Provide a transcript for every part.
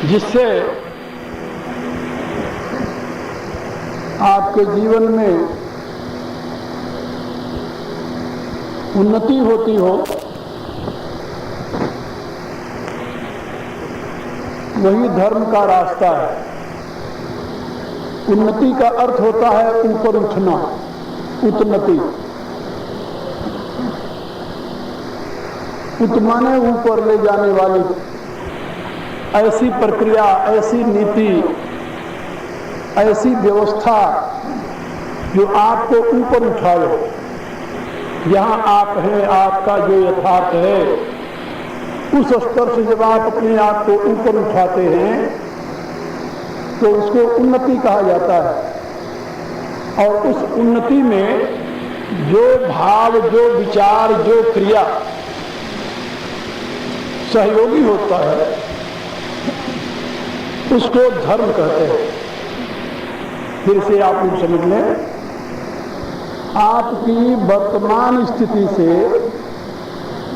जिससे आपके जीवन में उन्नति होती हो, वही धर्म का रास्ता है। उन्नति का अर्थ होता है ऊपर उठना, उन्नति। उतमाने ऊपर ले जाने वाली ऐसी प्रक्रिया, ऐसी नीति, ऐसी व्यवस्था जो आपको ऊपर उठाए। जहां आप हैं, आपका जो यथार्थ है, उस स्तर से जब आप अपने आप को ऊपर उठाते हैं तो उसको उन्नति कहा जाता है। और उस उन्नति में जो भाव, जो विचार, जो क्रिया सहयोगी होता है उसको धर्म कहते हैं। फिर से आप लोग समझ लें, आपकी वर्तमान स्थिति से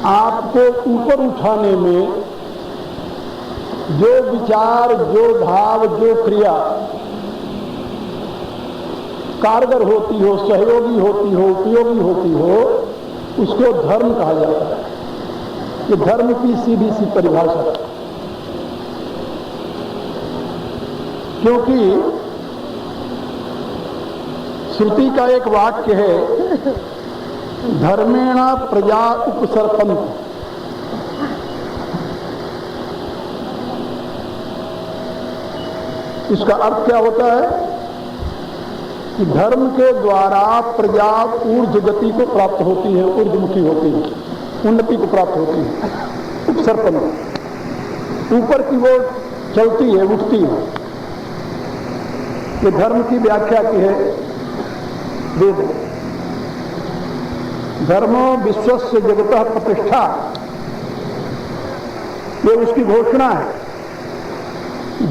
आपको ऊपर उठाने में जो विचार, जो भाव, जो क्रिया कारगर होती हो, सहयोगी होती हो, उपयोगी होती हो, उसको धर्म कहा जाता है। ये धर्म की सीधी सी परिभाषा है। क्योंकि श्रुति का एक वाक्य है, धर्मेण प्रजा उपसर्पन्ति। इसका अर्थ क्या होता है कि धर्म के द्वारा प्रजा ऊर्ध्व गति को प्राप्त होती है, ऊर्ध्वमुखी होती है, उन्नति को प्राप्त होती है। उपसर्पन्ति, ऊपर की ओर चलती है, उठती है। ये धर्म की व्याख्या की है वेद। धर्मो विश्वस्य जगतः प्रतिष्ठा, ये उसकी घोषणा है।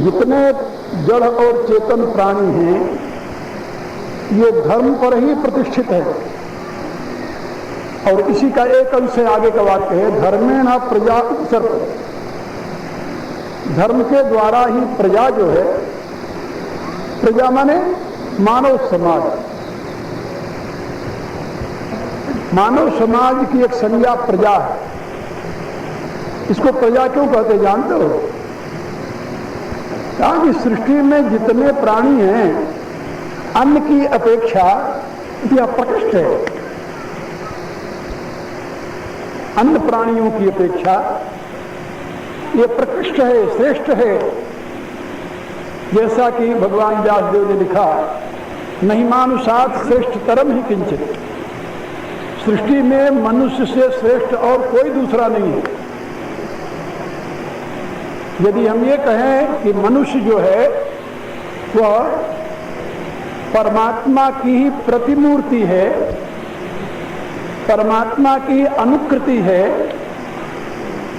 जितने जड़ और चेतन प्राणी हैं ये धर्म पर ही प्रतिष्ठित है। और इसी का एक अंश से आगे का वाक्य है, धर्मेण प्रजा उपसर्पन्ति। धर्म के द्वारा ही प्रजा जो है, प्रजा माने मानव समाज। मानव समाज की एक संज्ञा प्रजा है। इसको प्रजा क्यों कहते जानते हो? कि सृष्टि में जितने प्राणी हैं, अन्न की अपेक्षा यह प्रकृष्ट है। अन्य प्राणियों की अपेक्षा ये प्रकृष्ट है, श्रेष्ठ है। जैसा कि भगवान व्यासदेव ने लिखा, नहीं मानुषात् श्रेष्ठतरम ही किंचित। सृष्टि में मनुष्य से श्रेष्ठ और कोई दूसरा नहीं है। यदि हम ये कहें कि मनुष्य जो है वह परमात्मा की ही प्रतिमूर्ति है, परमात्मा की अनुकृति है,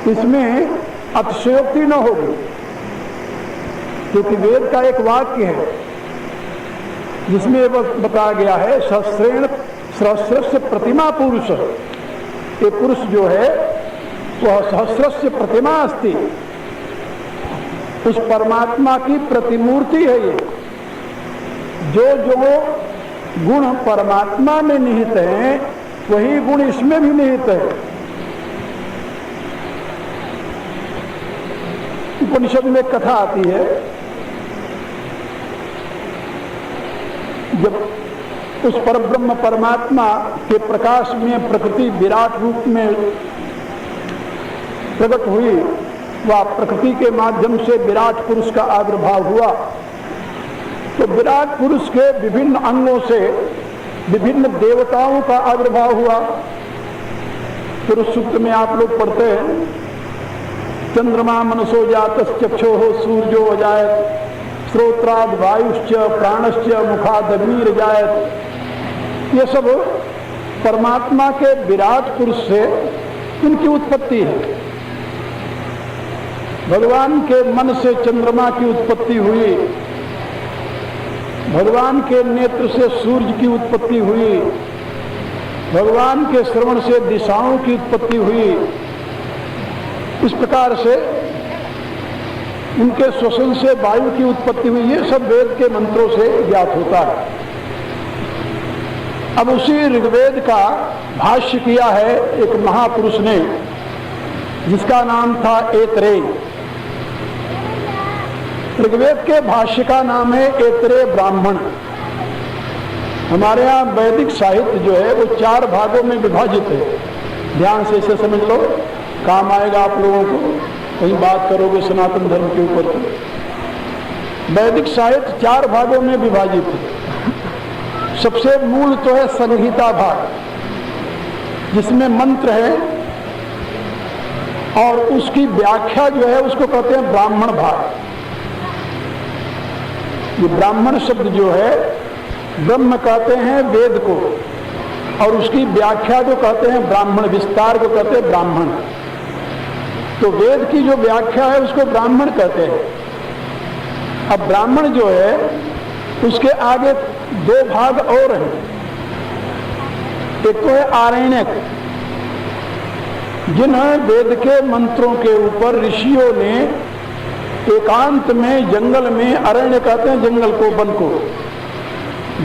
इसमें अतिशयोक्ति न होगी। क्योंकि वेद का एक वाक्य है जिसमें बताया गया है, सहस्रेण सहस्रस्य प्रतिमा पुरुष। ये पुरुष जो है वह सहस्रस्य प्रतिमा अस्ति, उस परमात्मा की प्रतिमूर्ति है। ये जो जो गुण परमात्मा में निहित हैं वही गुण इसमें भी निहित है। उपनिषद में कथा आती है, जब उस परब्रह्म परमात्मा के प्रकाश में प्रकृति विराट रूप में प्रकट हुई, वह प्रकृति के माध्यम से विराट पुरुष का आविर्भाव हुआ। तो विराट पुरुष के विभिन्न अंगों से विभिन्न देवताओं का आविर्भाव हुआ। फिर उस सूक्त में आप लोग पढ़ते हैं, चंद्रमा मनसो जातश्चक्षोः सूर्यो अजायत, श्रोत्राद वायुश्च प्राणश्च मुखाद अग्निरजायत। ये सब परमात्मा के विराट पुरुष से इनकी उत्पत्ति है। भगवान के मन से चंद्रमा की उत्पत्ति हुई, भगवान के नेत्र से सूर्य की उत्पत्ति हुई, भगवान के श्रवण से दिशाओं की उत्पत्ति हुई। इस प्रकार से उनके श्वसन से वायु की उत्पत्ति हुई, ये सब वेद के मंत्रों से ज्ञात होता है। अब उसी ऋग्वेद का भाष्य किया है एक महापुरुष ने, जिसका नाम था ऐतरेय। ऋग्वेद के भाष्य का नाम है ऐतरेय ब्राह्मण। हमारे यहाँ वैदिक साहित्य जो है वो 4 भागों में विभाजित है। ध्यान से इसे समझ लो, काम आएगा आप लोगों को, कहीं बात करोगे सनातन धर्म के ऊपर। तो वैदिक साहित्य 4 भागों में विभाजित है। सबसे मूल तो है संहिता भाग, जिसमें मंत्र है, और उसकी व्याख्या जो है उसको कहते हैं ब्राह्मण भाग। ये ब्राह्मण शब्द जो है, ब्रह्म कहते हैं वेद को, और उसकी व्याख्या को कहते हैं ब्राह्मण, विस्तार को कहते हैं ब्राह्मण। तो वेद की जो व्याख्या है उसको ब्राह्मण कहते हैं। अब ब्राह्मण जो है उसके आगे 2 भाग और हैं। एक तो है आरण्यक, जिन वेद के मंत्रों के ऊपर ऋषियों ने एकांत में, जंगल में, अरण्य कहते हैं जंगल को, वन को,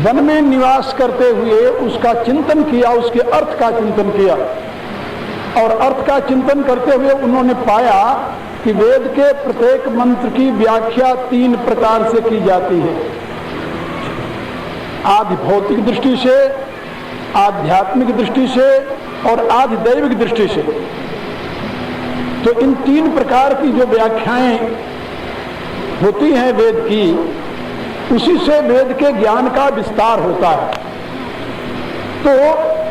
वन में निवास करते हुए उसका चिंतन किया, उसके अर्थ का चिंतन किया। और अर्थ का चिंतन करते हुए उन्होंने पाया कि वेद के प्रत्येक मंत्र की व्याख्या 3 प्रकार से की जाती है। आदि भौतिक दृष्टि से, आध्यात्मिक दृष्टि से और आदि दैविक दृष्टि से। तो इन 3 प्रकार की जो व्याख्याएं होती हैं वेद की, उसी से वेद के ज्ञान का विस्तार होता है। तो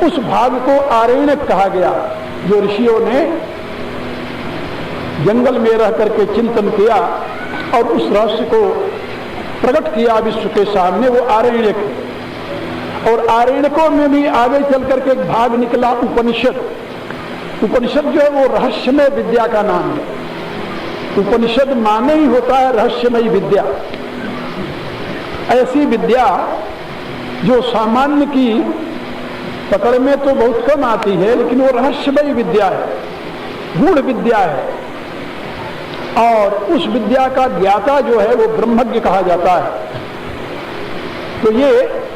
उस भाग को आरण्यक कहा गया, जो ऋषियों ने जंगल में रह करके चिंतन किया और उस रहस्य को प्रकट किया विश्व के सामने, वो आरण्यक है। और आरण्यकों में भी आगे चल करके एक भाग निकला उपनिषद। उपनिषद जो है वो रहस्यमय विद्या का नाम है। उपनिषद माने ही होता है रहस्यमय विद्या। ऐसी विद्या जो सामान्य की पकड़ में तो बहुत कम आती है, लेकिन वो रहस्यमय विद्या है, गूढ़ विद्या है। और उस विद्या का ज्ञाता जो है वो ब्रह्मज्ञ कहा जाता है। तो ये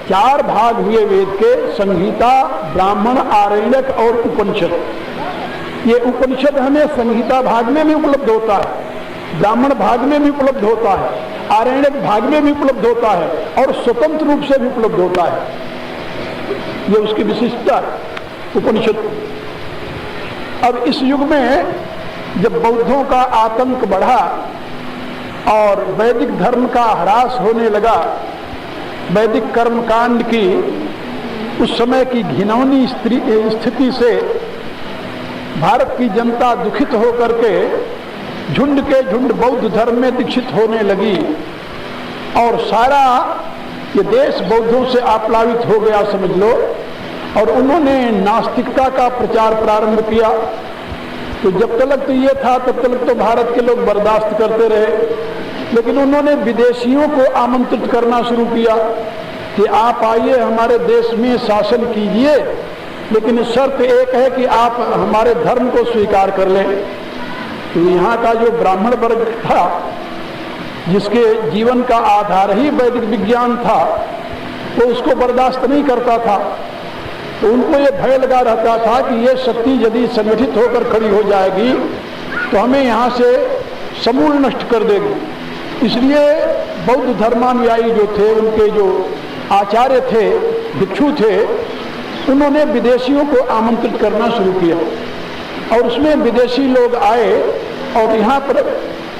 4 भाग हुए वेद के, संहिता, ब्राह्मण, आरण्यक और उपनिषद। ये उपनिषद हमें संहिता भाग में भी उपलब्ध होता है, ब्राह्मण भाग में भी उपलब्ध होता है, आरण्यक भाग में भी उपलब्ध होता है, और स्वतंत्र रूप से भी उपलब्ध होता है। ये उसकी विशिष्टता उपनिषद। अब इस युग में जब बौद्धों का आतंक बढ़ा और वैदिक धर्म का ह्रास होने लगा, वैदिक कर्मकांड की उस समय की घिनौनी स्थिति से भारत की जनता दुखित होकर के झुंड के झुंड बौद्ध धर्म में दीक्षित होने लगी, और सारा ये देश बौद्धों से आप्लावित हो गया समझ लो। और उन्होंने नास्तिकता का प्रचार प्रारंभ किया। तो जब तक तो ये था तब तक तो भारत के लोग बर्दाश्त करते रहे, लेकिन उन्होंने विदेशियों को आमंत्रित करना शुरू किया कि आप आइए, हमारे देश में शासन कीजिए, लेकिन शर्त एक है कि आप हमारे धर्म को स्वीकार कर लें। तो यहाँ का जो ब्राह्मण वर्ग था, जिसके जीवन का आधार ही वैदिक विज्ञान था, तो उसको बर्दाश्त नहीं करता था। तो उनको ये भय लगा रहता था कि ये शक्ति यदि संगठित होकर खड़ी हो जाएगी तो हमें यहाँ से समूल नष्ट कर देगी। इसलिए बौद्ध धर्मानुयायी जो थे, उनके जो आचार्य थे, भिक्षु थे, उन्होंने विदेशियों को आमंत्रित करना शुरू किया। और उसमें विदेशी लोग आए और यहाँ पर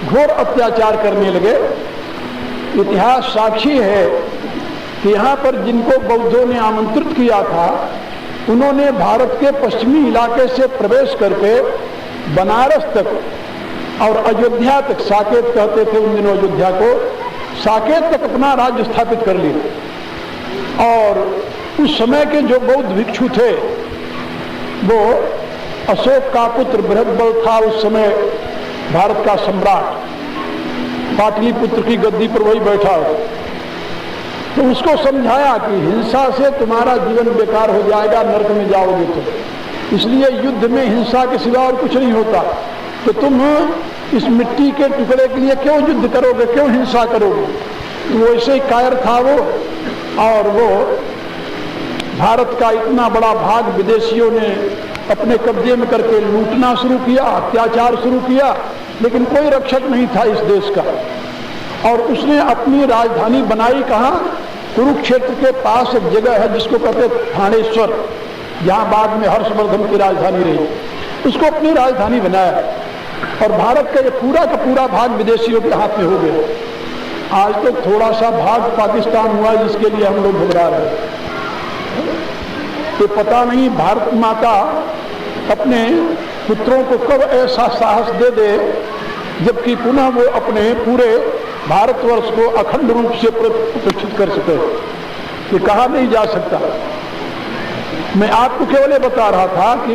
घोर अत्याचार करने लगे। इतिहास साक्षी है कि यहाँ पर जिनको बौद्धों ने आमंत्रित किया था, उन्होंने भारत के पश्चिमी इलाके से प्रवेश करके बनारस तक और अयोध्या तक, साकेत कहते थे उन दिनों अयोध्या को, साकेत तक अपना राज्य स्थापित कर लिया। और उस समय के जो बौद्ध भिक्षु थे, वो अशोक का पुत्र बृहद्बल था, उस समय भारत का सम्राट, पाटलिपुत्र की गद्दी पर वही बैठा। तो उसको समझाया कि हिंसा से तुम्हारा जीवन बेकार हो जाएगा, नरक में जाओगे तो, इसलिए युद्ध में हिंसा के सिवा और कुछ नहीं होता। तो तुम इस मिट्टी के टुकड़े के लिए क्यों युद्ध करोगे, क्यों हिंसा करोगे। वो ऐसे ही कायर था वो, और वो भारत का इतना बड़ा भाग विदेशियों ने अपने कब्जे में करके लूटना शुरू किया, अत्याचार शुरू किया, लेकिन कोई रक्षक नहीं था इस देश का। और उसने अपनी राजधानी बनाई कहाँ, कुरुक्षेत्र के पास एक जगह है जिसको कहते थानेश्वर, जहाँ बाद में हर्षवर्धन की राजधानी रही, उसको अपनी राजधानी बनाया। और भारत का ये पूरा का पूरा भाग विदेशियों के हाथ में हो गया। आज तो थोड़ा सा भाग पाकिस्तान हुआ जिसके लिए हम लोग घबरा रहे हैं। तो पता नहीं भारत माता अपने पुत्रों को कब ऐसा साहस दे दे जबकि पुनः वो अपने पूरे भारतवर्ष को अखंड रूप से प्रतिष्ठित कर सके। ये कहा नहीं जा सकता। मैं आपको केवल ये बता रहा था कि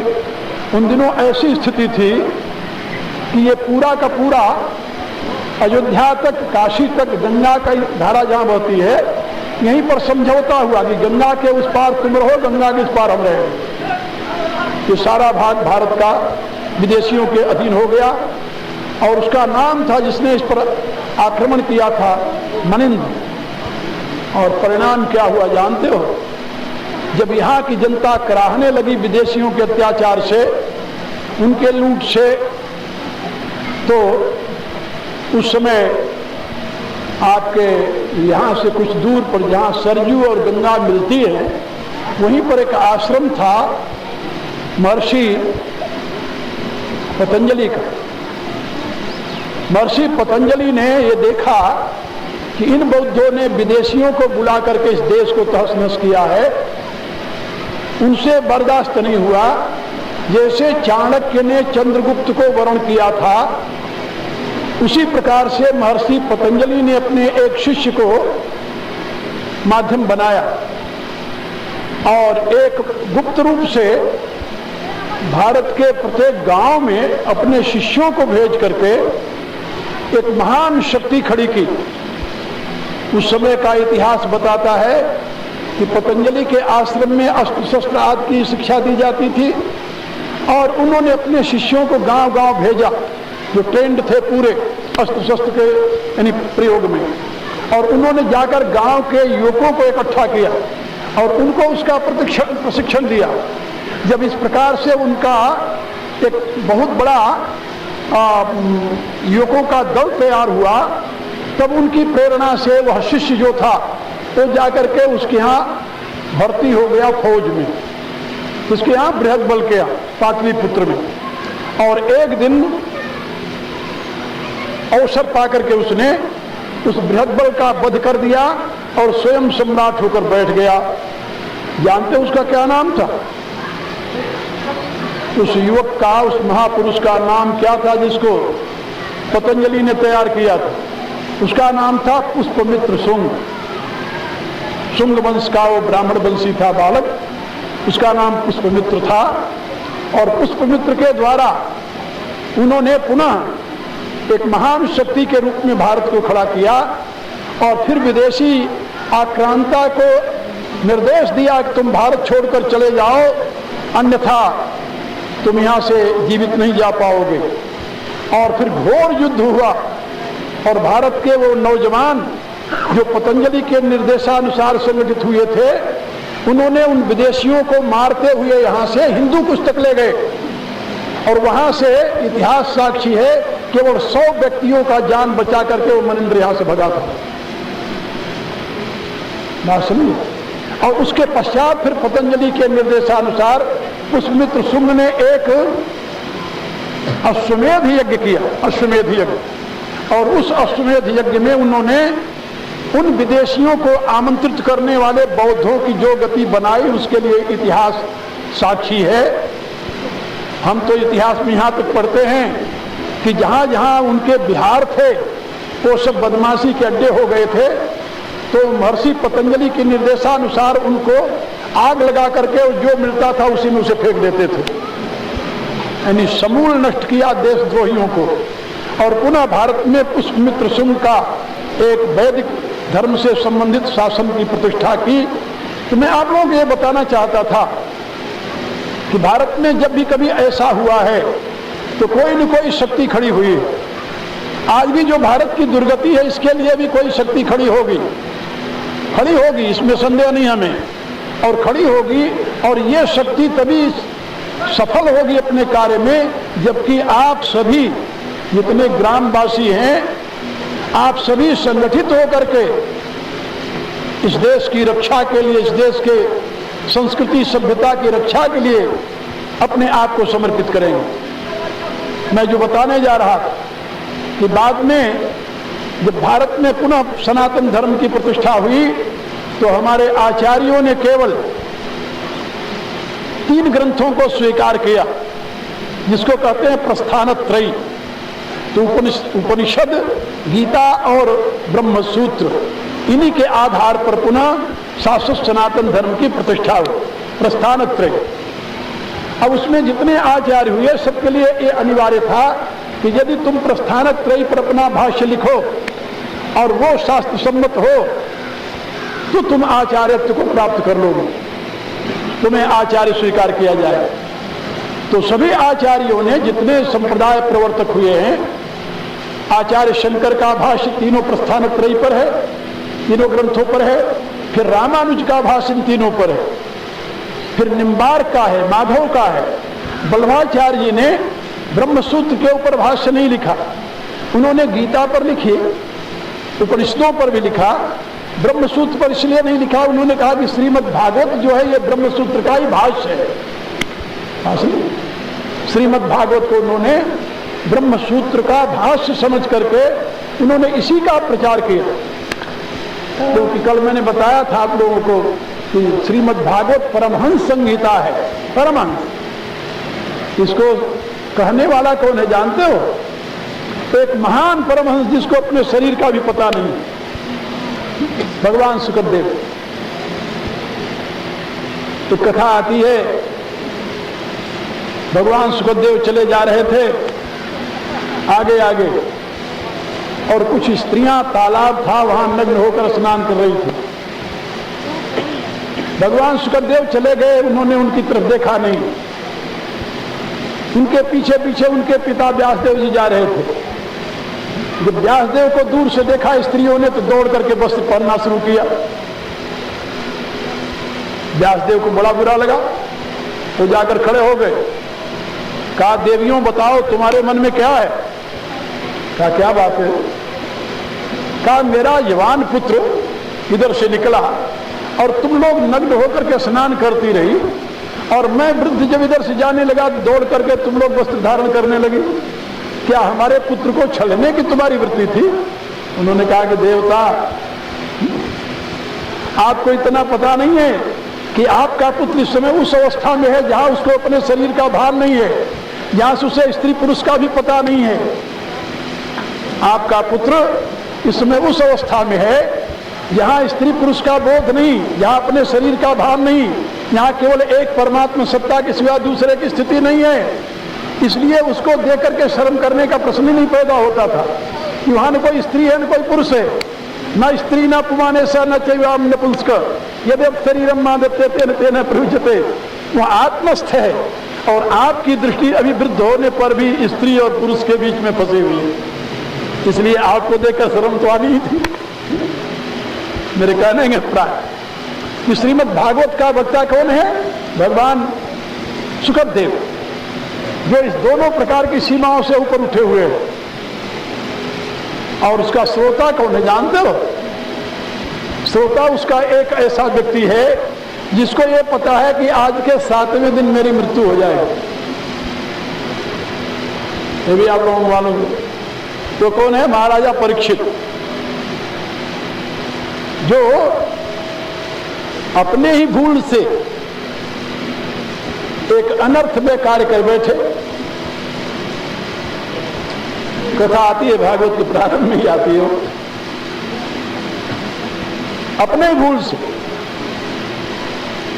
उन दिनों ऐसी स्थिति थी कि ये पूरा का पूरा अयोध्या तक, काशी तक गंगा का धारा जहाँ बहती है, यहीं पर समझौता हुआ कि गंगा के उस पार तुम रहो, गंगा के इस पार हम रहेंगे। ये सारा भाग भारत का विदेशियों के अधीन हो गया। और उसका नाम था, जिसने इस पर आक्रमण किया था, मनिंद्र। और परिणाम क्या हुआ जानते हो? जब यहाँ की जनता कराहने लगी विदेशियों के अत्याचार से, उनके लूट से, तो उस समय आपके यहाँ से कुछ दूर पर जहाँ सरयू और गंगा मिलती है, वहीं पर एक आश्रम था महर्षि पतंजलि का। महर्षि पतंजलि ने ये देखा कि इन बौद्धों ने विदेशियों को बुला करके इस देश को तहस नहस किया है, उनसे बर्दाश्त नहीं हुआ। जैसे चाणक्य ने चंद्रगुप्त को वरण किया था, उसी प्रकार से महर्षि पतंजलि ने अपने एक शिष्य को माध्यम बनाया और एक गुप्त रूप से भारत के प्रत्येक गांव में अपने शिष्यों को भेज करके एक महान शक्ति खड़ी की। उस समय का इतिहास बताता है कि पतंजलि के आश्रम में अस्त्र शस्त्र आदि की शिक्षा दी जाती थी और उन्होंने अपने शिष्यों को गांव-गांव भेजा जो ट्रेंड थे पूरे अस्त्र शस्त्र के यानी प्रयोग में, और उन्होंने जाकर गांव के युवकों को इकट्ठा किया और उनको उसका प्रशिक्षण दिया। जब इस प्रकार से उनका एक बहुत बड़ा युवकों का दल तैयार हुआ, तब उनकी प्रेरणा से वह शिष्य जो था वो तो जाकर के उसके यहाँ भर्ती हो गया फौज में, उसके यहाँ बृहद बल के यहाँ पाटलिपुत्र में। और एक दिन अवसर पाकर के उसने उस बृहद बल का वध कर दिया और स्वयं सम्राट होकर बैठ गया। जानते उसका क्या नाम था? उस युवक का, उस महापुरुष का नाम क्या था जिसको पतंजलि ने तैयार किया था? उसका नाम था पुष्पमित्र शुंग। शुंग वंश का वो ब्राह्मण वंशी था बालक, उसका नाम पुष्पमित्र था। और पुष्पमित्र के द्वारा उन्होंने पुनः एक महान शक्ति के रूप में भारत को खड़ा किया और फिर विदेशी आक्रांता को निर्देश दिया कि तुम भारत छोड़कर चले जाओ, अन्यथा तुम यहाँ से जीवित नहीं जा पाओगे। और फिर घोर युद्ध हुआ और भारत के वो नौजवान जो पतंजलि के निर्देशानुसार संगठित हुए थे, उन्होंने उन विदेशियों को मारते हुए यहाँ से हिंदू कुश तक ले गए। और वहाँ से इतिहास साक्षी है, केवल 100 व्यक्तियों का जान बचा करके वो मनिंद्र यहाँ से भगा था। बात सुनिए। और उसके पश्चात फिर पतंजलि के निर्देशानुसार पुष्पमित्र शुंग ने एक अश्वमेध यज्ञ किया, अश्वमेध यज्ञ। और उस अश्वमेध यज्ञ में उन्होंने उन विदेशियों को आमंत्रित करने वाले बौद्धों की जो गति बनाई, उसके लिए इतिहास साक्षी है। हम तो इतिहास में यहाँ तक पढ़ते हैं कि जहाँ जहाँ उनके बिहार थे वो सब बदमाशी के अड्डे हो गए थे, तो महर्षि पतंजलि के निर्देशानुसार उनको आग लगा करके जो मिलता था उसी में उसे फेंक देते थे। यानी समूल नष्ट किया देशद्रोहियों को। और पुनः भारत में पुष्पमित्र शुंग का एक वैदिक धर्म से संबंधित शासन की प्रतिष्ठा की। तो मैं आप लोगों को ये बताना चाहता था कि भारत में जब भी कभी ऐसा हुआ है तो कोई न कोई शक्ति खड़ी हुई है। आज भी जो भारत की दुर्गति है, इसके लिए भी कोई शक्ति खड़ी होगी, इसमें संदेह नहीं हमें, और खड़ी होगी। और ये शक्ति तभी सफल होगी अपने कार्य में जबकि आप सभी जितने ग्रामवासी हैं, आप सभी संगठित होकर के इस देश की रक्षा के लिए, इस देश के संस्कृति सभ्यता की रक्षा के लिए अपने आप को समर्पित करेंगे। मैं जो बताने जा रहा था कि बाद में जब भारत में पुनः सनातन धर्म की प्रतिष्ठा हुई तो हमारे आचार्यों ने केवल 3 ग्रंथों को स्वीकार किया, जिसको कहते हैं प्रस्थानत्रयी। तो उपनिषद, गीता और ब्रह्मसूत्र, इन्हीं के आधार पर पुनः शाश्वत सनातन धर्म की प्रतिष्ठा हुई, प्रस्थानत्रयी। अब उसमें जितने आचार्य हुए सबके लिए ये अनिवार्य था कि यदि तुम प्रस्थानत्रयी पर अपना भाष्य लिखो और वो शास्त्र सम्मत हो तो तुम आचार्यत्व को प्राप्त कर लोगे, तुम्हें आचार्य स्वीकार किया जाए। तो सभी आचार्यों ने, जितने संप्रदाय प्रवर्तक हुए हैं, आचार्य शंकर का भाष्य तीनों प्रस्थानत्रयी पर है, तीनों ग्रंथों पर है। फिर रामानुज का भाष्य इन तीनों पर है। फिर निम्बार्क का है, माधव का है। बल्लभाचार्य जी ने ब्रह्मसूत्र के ऊपर भाष्य नहीं लिखा, उन्होंने गीता पर लिखी, उपनिषदों पर भी लिखा। ब्रह्मसूत्र पर इसलिए नहीं लिखा, उन्होंने कहा कि श्रीमद् भागवत जो है ये ब्रह्मसूत्र का ही भाष्य है। श्रीमद् भागवत को उन्होंने ब्रह्मसूत्र का भाष्य समझ करके उन्होंने इसी का प्रचार किया। क्योंकि कल मैंने बताया था आप लोगों को कि श्रीमद् भागवत परमहंस संहिता है। परमहंस, इसको कहने वाला कौन है जानते हो? एक महान परमहंस जिसको अपने शरीर का भी पता नहीं, भगवान सुखदेव। तो कथा आती है, भगवान सुखदेव चले जा रहे थे आगे आगे, और कुछ स्त्रियां, तालाब था वहां नग्न होकर स्नान कर रही थी। भगवान सुखदेव चले गए, उन्होंने उनकी तरफ देखा नहीं। उनके पीछे पीछे उनके पिता व्यासदेव जी जा रहे थे। जब व्यासदेव को दूर से देखा स्त्रियों ने तो दौड़ करके वस्त्र पहनना शुरू किया। व्यासदेव को बड़ा बुरा लगा, तो जाकर खड़े हो गए। कहा, देवियों बताओ तुम्हारे मन में क्या है? कहा, क्या बात है? कहा, मेरा जवान पुत्र इधर से निकला और तुम लोग नग्न होकर के स्नान करती रही, और मैं वृद्ध जब इधर से जाने लगा दौड़ करके तुम लोग वस्त्र धारण करने लगे। क्या हमारे पुत्र को छलने की तुम्हारी वृत्ति थी? उन्होंने कहा कि देवता, आपको इतना पता नहीं है कि आपका पुत्र इस समय उस अवस्था में है जहां उसको अपने शरीर का भान नहीं है, जहां से उसे स्त्री पुरुष का भी पता नहीं है। आपका पुत्र इस समय उस अवस्था में है जहां स्त्री पुरुष का बोध नहीं, जहां अपने शरीर का भान नहीं, यहाँ केवल एक परमात्मा सत्ता के सिवा दूसरे की स्थिति नहीं है। इसलिए उसको देख करके शर्म करने का प्रश्न ही नहीं पैदा होता था कि वहां न कोई स्त्री है न कोई पुरुष है, न स्त्री न पुमाने से न चैवाम नपुंसक यदि शरीरम मादते तेन तेन प्रयुज्यते। वह आत्मस्थ है और आपकी दृष्टि अभी वृद्ध होने पर भी स्त्री और पुरुष के बीच में फंसी हुई है, इसलिए आपको देखकर शर्म तो आनी ही थी। मेरे कहने के प्राय कि श्रीमद् भागवत का वक्ता कौन है? भगवान सुखदेव, जो इस दोनों प्रकार की सीमाओं से ऊपर उठे हुए हैं। और उसका श्रोता कौन है जानते हो? श्रोता उसका एक ऐसा व्यक्ति है जिसको ये पता है कि आज के 7वें दिन मेरी मृत्यु हो जाएगी। ये भी आप लोगों को मालूम है। तो कौन है? महाराजा परीक्षित, जो अपने ही भूल से एक अनर्थ में कार्य कर बैठे। कथा आती है भागवत के प्रारंभ में ही आती है। अपने भूल से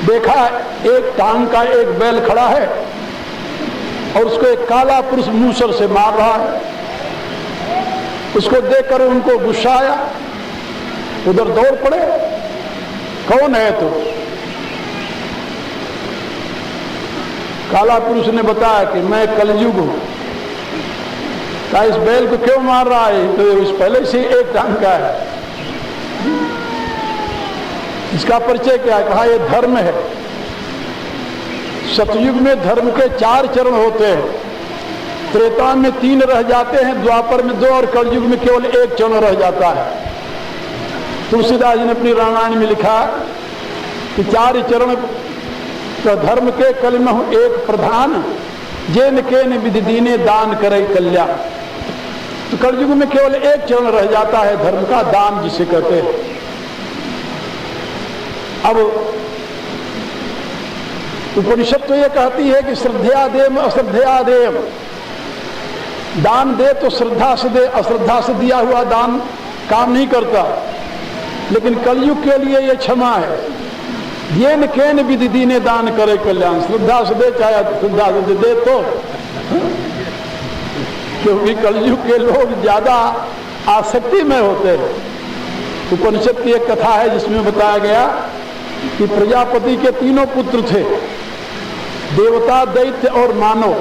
देखा एक टांग का एक बैल खड़ा है और उसको एक काला पुरुष मूसर से मार रहा है। उसको देखकर उनको गुस्सा आया, उधर दौड़ पड़े। कौन है तो? काला पुरुष ने बताया कि मैं कलयुग हूं, कहा इस बैल को क्यों मार रहा है, तो इस पहले से एक टांग का है, इसका परिचय क्या है? कहा यह धर्म है। सतयुग में धर्म के 4 चरण होते हैं, त्रेता में 3 रह जाते हैं, द्वापर में 2 और कलयुग में केवल 1 चरण रह जाता है। तुलसीदास जी ने अपनी रामायण में लिखा कि 4 चरण तो धर्म के कलिमहु एक प्रधान, जेन केन विधि दीने दान करे कल्याण। तो कलयुग में केवल 1 चरण रह जाता है धर्म का, दान जिसे कहते हैं। अब उपनिषद तो ये कहती है कि श्रद्धया देम अश्रद्धया देम, दान दे तो श्रद्धा से दे, अश्रद्धा से दिया हुआ दान काम नहीं करता। लेकिन कलयुग के लिए ये क्षमा है, ये न केन विधि दीने दान करे कल्याण। श्रद्धा से दे चाहे श्रद्धा से दे तो, क्योंकि कलयुग के लोग ज्यादा आसक्ति में होते हैं। उपनिषद की एक कथा है जिसमें बताया गया कि प्रजापति के 3 पुत्र थे, देवता, दैत्य और मानव।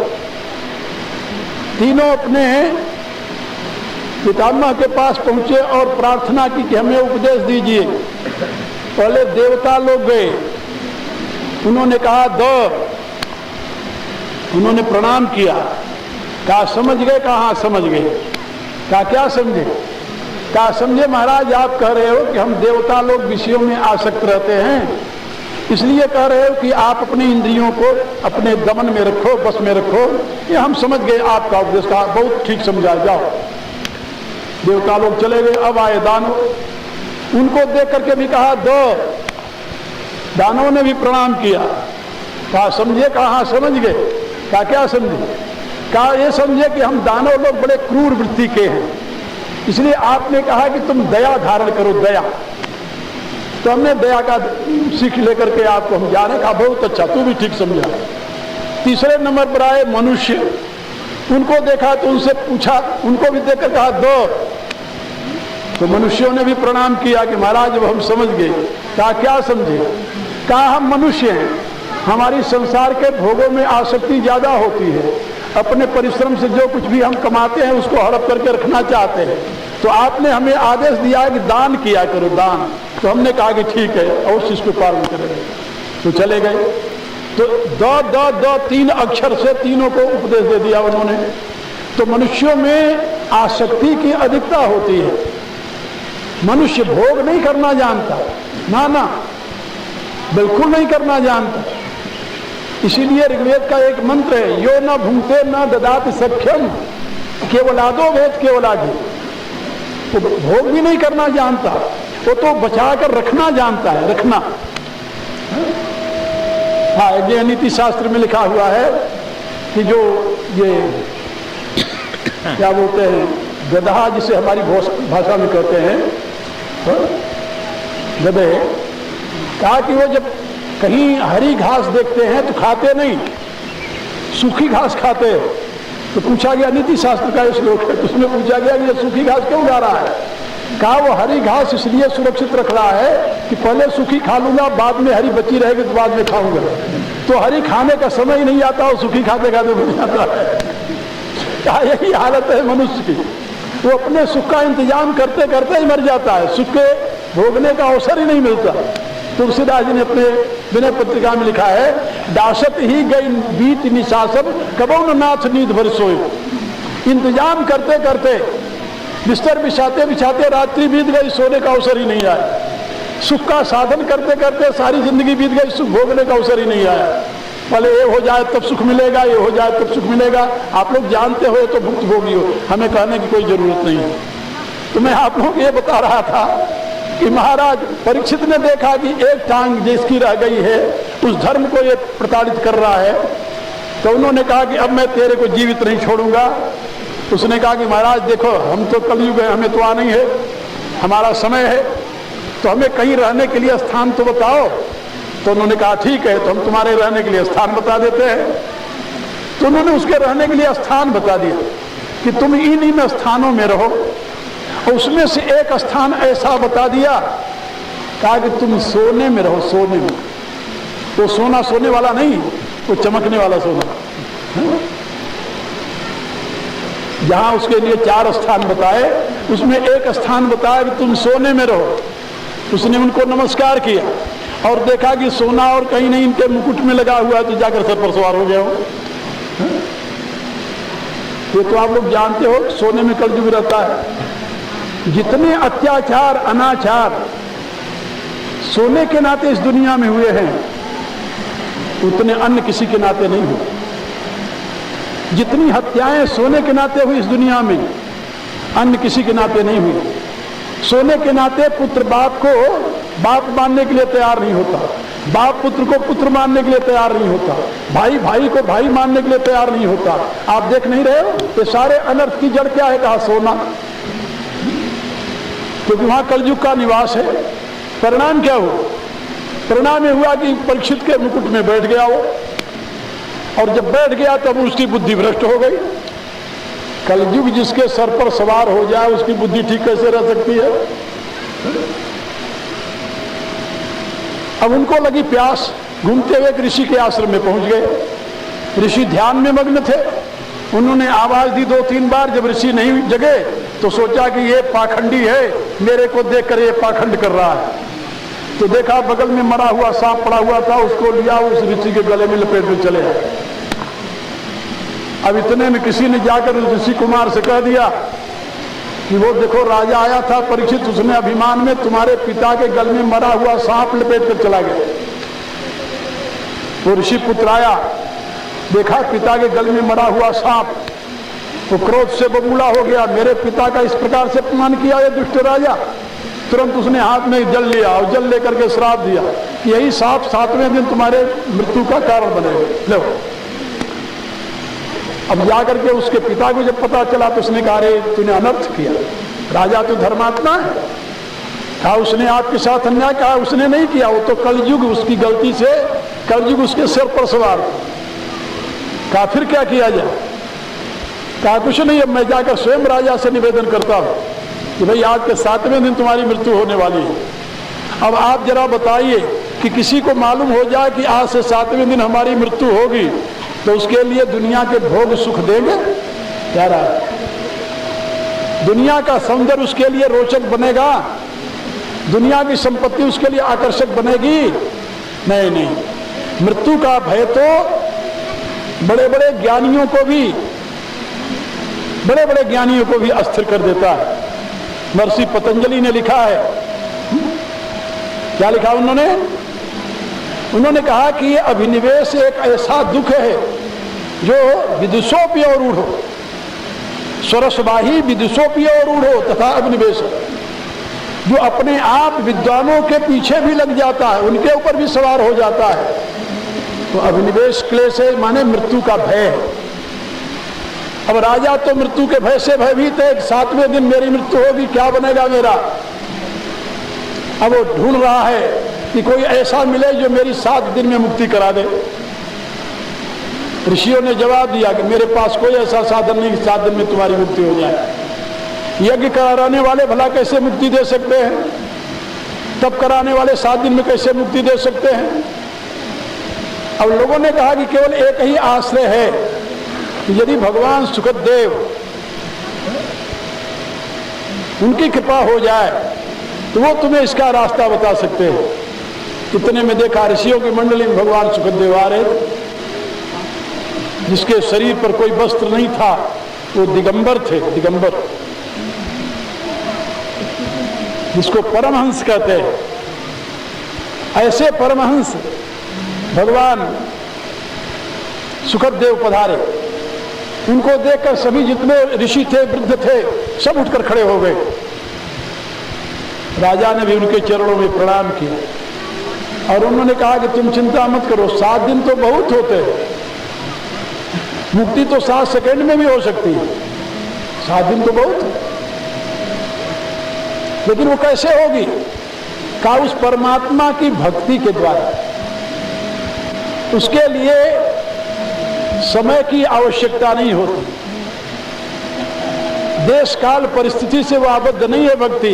तीनों अपने पितामह के पास पहुंचे और प्रार्थना की कि हमें उपदेश दीजिए। पहले देवता लोग गए, उन्होंने कहा दो, उन्होंने प्रणाम किया, कहा समझ गए? कहा समझ गए। कहा क्या समझे? कहा समझे महाराज, आप कह रहे हो कि हम देवता लोग विषयों में आसक्त रहते हैं, इसलिए कह रहे हो कि आप अपनी इंद्रियों को अपने दमन में रखो, बस में रखो। ये हम समझ गए आपका उपदेश, का बहुत ठीक समझा, जाओ। देवता लोग चले गए। अब आए दानव, उनको देख करके भी कहा दो, दानवों ने भी प्रणाम किया। कहा समझे? कहा समझ गए। कहा क्या समझे? कहा ये समझे कि हम दानव लोग बड़े क्रूर वृत्ति के हैं, इसलिए आपने कहा कि तुम दया धारण करो, दया। तो हमने दया का सीख लेकर के आपको हम जाने का, बहुत अच्छा, तू भी ठीक समझा। तीसरे नंबर पर आए मनुष्य, उनको देखा तो उनसे पूछा, उनको भी देखकर कहा दो। तो मनुष्यों ने भी प्रणाम किया कि महाराज अब हम समझ गए। कहा क्या समझे? कहा हम मनुष्य हैं, हमारी संसार के भोगों में आसक्ति ज्यादा होती है, अपने परिश्रम से जो कुछ भी हम कमाते हैं उसको हड़प करके रखना चाहते हैं। तो आपने हमें आदेश दिया है कि दान किया करो, दान। तो हमने कहा कि ठीक है, अवश्य इसको पालन करेंगे। तो चले गए। तो दो दो दो 3 अक्षर से तीनों को उपदेश दे दिया उन्होंने। तो मनुष्यों में आसक्ति की अधिकता होती है, मनुष्य भोग नहीं करना जानता, ना ना, बिल्कुल नहीं करना जानता। इसीलिए ऋग्वेद का एक मंत्र है, यो न भुंक्ते न ददाति सख्यम केवलादो वेद केवलादि। तो भोग भी नहीं करना जानता, वो तो बचा कर रखना जानता है, रखना। हाँ, ये नीति शास्त्र में लिखा हुआ है कि जो ये क्या बोलते हैं, गधा जिसे हमारी भाषा में कहते हैं, गधे, कहा कि वो जब कहीं हरी घास देखते हैं तो खाते नहीं, सूखी घास खाते हैं। तो पूछा गया, नीति शास्त्र का श्लोक है, उसमें पूछा गया कि ये सूखी घास क्यों खा रहा है? कहा वो हरी घास इसलिए सुरक्षित रख रहा है कि पहले सूखी खा लूंगा, बाद में हरी बची रहेगी तो बाद में खाऊंगा। तो हरी खाने का समय ही नहीं आता और सूखी खाते खाते बच जाता है। क्या यही हालत है मनुष्य की? वो अपने सुख का इंतजाम करते करते ही मर जाता है, सुख के भोगने का अवसर ही नहीं मिलता। तुलसीदास जी ने अपने विनय पत्रिका में लिखा है, दासत ही गई बीत निशासन कबो न नाथ नींद भर सोए। इंतजाम करते करते, बिस्तर बिछाते बिछाते रात्रि बीत गई, सोने का अवसर ही नहीं आया। सुख का साधन करते करते सारी जिंदगी बीत गई, सुख भोगने का अवसर ही नहीं आया। पहले ये हो जाए तब सुख मिलेगा, ये हो जाए तब सुख मिलेगा। आप लोग जानते हो तो भुक्त भोगी हो, हमें कहने की कोई जरूरत नहीं है। तो मैं आप लोगों को ये बता रहा था कि महाराज परीक्षित ने देखा कि एक टांग जिसकी रह गई है उस धर्म को ये प्रताड़ित कर रहा है। तो उन्होंने कहा कि अब मैं तेरे को जीवित नहीं छोड़ूंगा। उसने कहा कि महाराज देखो, हम तो कलयुग है, हमें तो आना ही है, हमारा समय है, तो हमें कहीं रहने के लिए स्थान तो बताओ। तो उन्होंने कहा ठीक है, तो हम तुम्हारे रहने के लिए स्थान बता देते हैं। तो उन्होंने उसके रहने के लिए स्थान बता दिया कि तुम इन स्थानों में रहो। और उसमें से एक स्थान ऐसा बता दिया, कहा कि तुम सोने में रहो, सोने में। तो सोना सोने वाला नहीं, वो चमकने वाला सोना। जहां उसके लिए 4 स्थान बताए, उसमें एक स्थान बताया कि तुम सोने में रहो। उसने उनको नमस्कार किया और देखा कि सोना और कहीं नहीं इनके मुकुट में लगा हुआ है, तो जाकर सर पर सवार हो गया हो। ये तो आप लोग जानते हो, सोने में कलयुग रहता है। जितने अत्याचार अनाचार सोने के नाते इस दुनिया में हुए हैं, उतने अन्य किसी के नाते नहीं हुए। जितनी हत्याएं सोने के नाते हुई इस दुनिया में, अन्य किसी के नाते नहीं हुई। सोने के नाते पुत्र बाप को बाप मानने के लिए तैयार नहीं होता, बाप पुत्र को पुत्र मानने के लिए तैयार नहीं होता, भाई भाई को भाई मानने के लिए तैयार नहीं होता। आप देख नहीं रहे हो ये सारे अनर्थ की जड़ क्या है? कहा सोना, क्योंकि वहां कलयुग का निवास है। परिणाम क्या हुआ? परिणाम ये हुआ कि परीक्षित के मुकुट में बैठ गया वो, और जब बैठ गया तब उसकी बुद्धि भ्रष्ट हो गई। कलयुग जिसके सर पर सवार हो जाए उसकी बुद्धि ठीक कैसे रह सकती है? अब उनको लगी प्यास, घूमते हुए एक ऋषि के आश्रम में पहुंच गए। ऋषि ध्यान में मग्न थे। उन्होंने आवाज दी 2-3 बार। जब ऋषि नहीं जगे तो सोचा कि ये पाखंडी है, मेरे को देखकर ये पाखंड कर रहा है। तो देखा बगल में मरा हुआ सांप पड़ा हुआ था, उसको लिया, उस ऋषि के गले में लपेट में चले आए। अब इतने में किसी ने जाकर उस ऋषि कुमार से कह दिया कि वो देखो राजा आया था परीक्षित, उसने अभिमान में तुम्हारे पिता के गल में मरा हुआ सांप लपेट कर चला गया। वो ऋषि पुत्र आया, देखा पिता के गल में मरा हुआ सांप, वो क्रोध से बबूला हो गया, मेरे पिता का इस प्रकार से अपमान किया ये दुष्ट राजा। तुरंत उसने हाथ में जल लिया और जल लेकर के श्राप दिया कि यही सांप 7वें दिन तुम्हारे मृत्यु का कारण बनेगा। लो, अब जाकर के उसके पिता को जब पता चला तो उसने कहा अरे तूने अनर्थ किया, राजा तो धर्मात्मा है। कहा उसने आपके साथ अन्याय, कहा उसने नहीं किया, वो तो कलयुग उसकी गलती से कलयुग उसके सिर पर सवार। कहा फिर क्या किया जाए? कहा कुछ नहीं, अब मैं जाकर स्वयं राजा से निवेदन करता हूं कि भाई आज के 7वें दिन तुम्हारी मृत्यु होने वाली है। अब आप जरा बताइए कि किसी को मालूम हो जाए कि आज से 7वें दिन हमारी मृत्यु होगी तो उसके लिए दुनिया के भोग सुख देंगे? क्या रहा है? दुनिया का सौंदर्य उसके लिए रोचक बनेगा? दुनिया की संपत्ति उसके लिए आकर्षक बनेगी? नहीं नहीं। मृत्यु का भय तो बड़े बड़े ज्ञानियों को भी अस्थिर कर देता है। महर्षि पतंजलि ने लिखा है, क्या लिखा उन्होंने कहा कि ये अभिनिवेश एक ऐसा दुख है जो विदुषोपि और रूढ़ो, स्वरसवाही विदुषोपि और रूढ़ो तथा अभिनिवेश, जो अपने आप विद्वानों के पीछे भी लग जाता है, उनके ऊपर भी सवार हो जाता है। तो अभिनिवेश क्लेश है, माने मृत्यु का भय है। अब राजा तो मृत्यु के भय से भयभीत है, 7वें दिन मेरी मृत्यु होगी, क्या बनेगा मेरा? अब वो ढूंढ रहा है कि कोई ऐसा मिले जो मेरी 7 दिन में मुक्ति करा दे। ऋषियों ने जवाब दिया कि मेरे पास कोई ऐसा साधन नहीं कि 7 दिन में तुम्हारी मुक्ति हो जाए। यज्ञ कराने वाले भला कैसे मुक्ति दे सकते हैं? तप कराने वाले 7 दिन में कैसे मुक्ति दे सकते हैं? अब लोगों ने कहा कि केवल एक ही आश्रय है कि यदि भगवान सुखदेव उनकी कृपा हो जाए तो वो तुम्हें इसका रास्ता बता सकते हैं। इतने में देखा ऋषियों की मंडली में भगवान सुखदेव आ रहे, जिसके शरीर पर कोई वस्त्र नहीं था, वो दिगंबर थे। दिगंबर, जिसको परमहंस कहते हैं, ऐसे परमहंस भगवान सुखदेव पधारे। उनको देखकर सभी जितने ऋषि थे, वृद्ध थे, सब उठकर खड़े हो गए। राजा ने भी उनके चरणों में प्रणाम किया और उन्होंने कहा कि तुम चिंता मत करो, 7 दिन तो बहुत होते हैं, मुक्ति तो 7 सेकंड में भी हो सकती है, 7 दिन तो बहुत है। लेकिन वो कैसे होगी? कहा उस परमात्मा की भक्ति के द्वारा। उसके लिए समय की आवश्यकता नहीं होती, देश काल परिस्थिति से वो आबद्ध नहीं है भक्ति,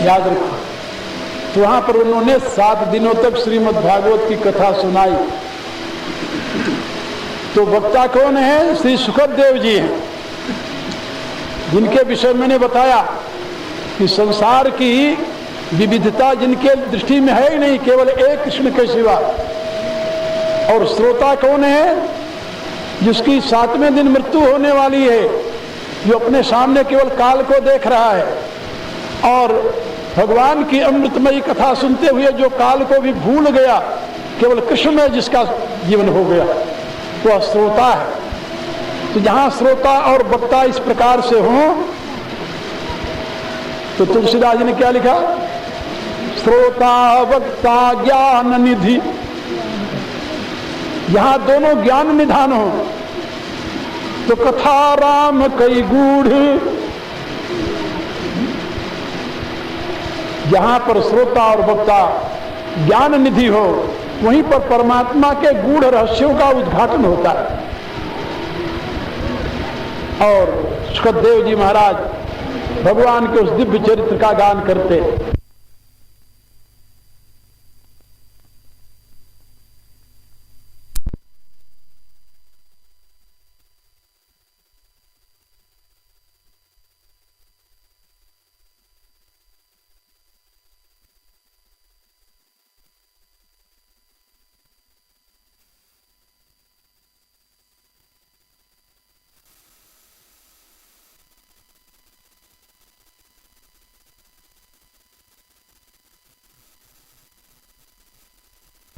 याद रखो। तो वहां पर उन्होंने 7 दिनों तक श्रीमद् भागवत की कथा सुनाई। तो वक्ता कौन है? श्री सुखदेव जी हैं, जिनके विषय मैंने बताया कि संसार की विविधता जिनके दृष्टि में है ही नहीं, केवल एक कृष्ण के सिवा। और श्रोता कौन है? जिसकी 7वें दिन मृत्यु होने वाली है, जो अपने सामने केवल काल को देख रहा है और भगवान की अमृतमयी कथा सुनते हुए जो काल को भी भूल गया, केवल कृष्ण में जिसका जीवन हो गया, वह श्रोता है। तो जहां श्रोता और वक्ता इस प्रकार से हों, तो तुलसीदास जी ने क्या लिखा? श्रोता वक्ता ज्ञान निधि। यहां दोनों ज्ञान निधान हो तो कथा राम कई गूढ़। जहां पर श्रोता और वक्ता ज्ञान निधि हो, वहीं पर परमात्मा के गूढ़ रहस्यों का उद्घाटन होता है। और सुखदेव जी महाराज भगवान के उस दिव्य चरित्र का गान करते।